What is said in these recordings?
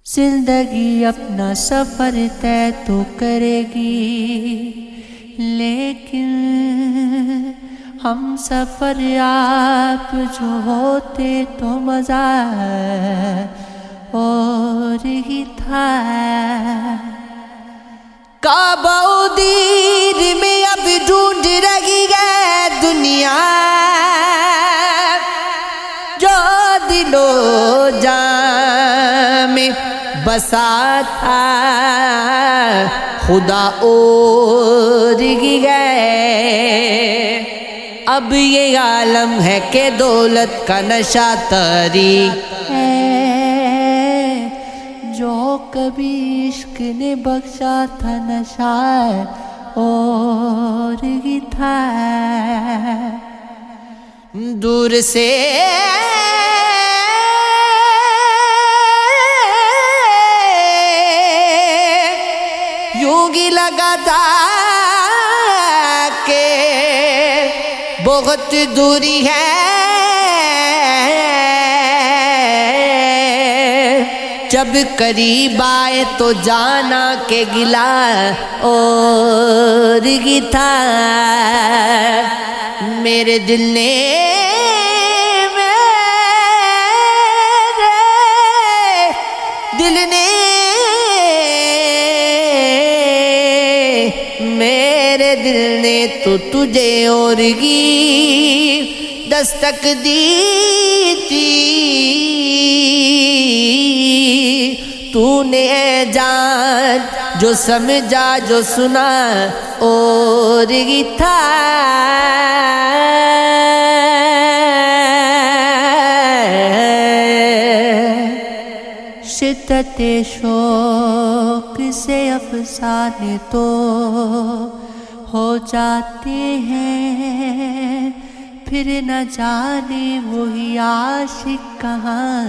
زندگی اپنا سفر طے تو کرے گی، لیکن ہم سفر آپ جو ہوتے تو مزہ اور ہی تھا۔ کعبہ دیر میں اب ڈھونڈ رہی ہے دنیا، جو دل و جان میں بسا تھا خدا اور ہی گئے۔ اب یہ عالم ہے کہ دولت کا نشہ طاری ہے، جو کبھی عشق نے بخشا تھا نشہ اور ہی تھا۔ دور سے یوں ہی لگا تھا کہ بہت دوری ہے، جب قریب آئے تو جانا کہ گلا اور ہی تھا۔ میرے دل نے میرے دل نے تو تجھے اور ہی دستک دی تھی، تو نے اے جان جو سمجھا جو سنا اور ہی تھا۔ شدت شوق سے افسانے تو ہو جاتے ہیں، پھر نہ جانے وہی عاشق کہاں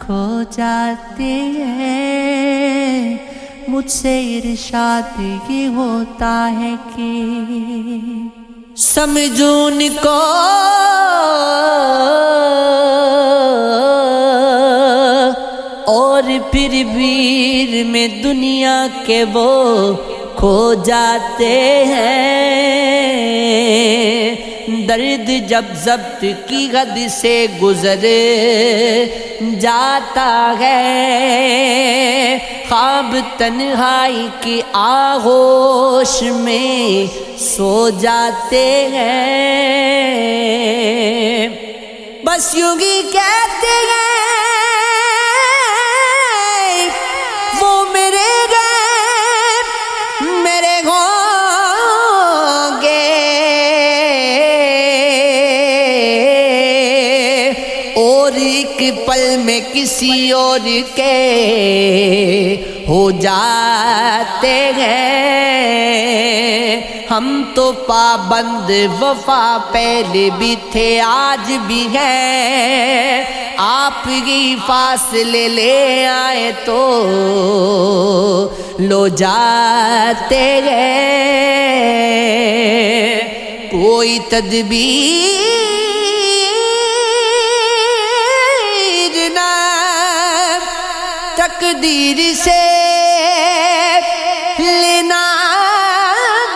کھو جاتے ہیں۔ مجھ سے ارشاد یہ ہوتا ہے کہ سمجھون کو اور پھر بھیڑ میں دنیا کے وہ کھو جاتے ہیں۔ درد جب ضبط کی حد سے گزر جاتا ہے، خواب تنہائی کی آغوش میں سو جاتے ہیں۔ بس یوں ہی کہتے ہیں پل میں کسی اور کے ہو جاتے ہیں۔ ہم تو پابند وفا پہلے بھی تھے آج بھی ہیں، آپ ہی فاصلے لے آئے تو لو جاتے ہیں۔ کوئی تدبیر تقدیر سے لینا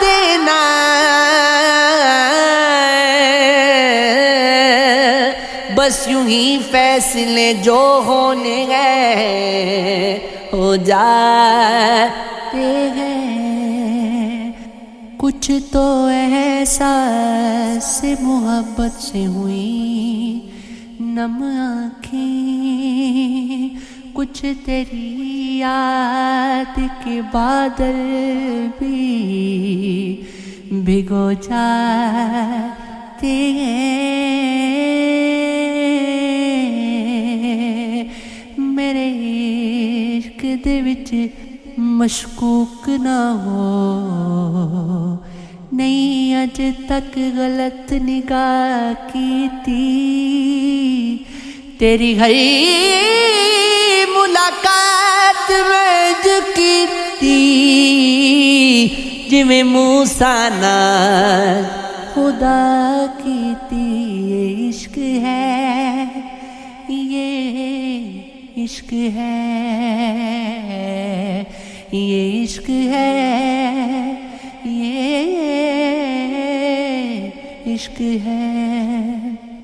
دینا، بس یوں ہی فیصلے جو ہونے ہیں ہو جاتے ہیں۔ کچھ تو احساس محبت سے ہوئی نم آنکھیں، کچھ تیری یاد کے بادل بھی بھگو جاتے ہیں۔ میرے عشق دے وچ مشکوک نہ ہو، نہیں اج تک غلط نگاہ کی تھی، تیری ہر ملاقات میں جو کی تھی، جویں موسیٰ نال خدا کی تھی۔ یہ عشق ہے، یہ عشق ہے۔ یہ عشق ہے، یہ عشق ہے۔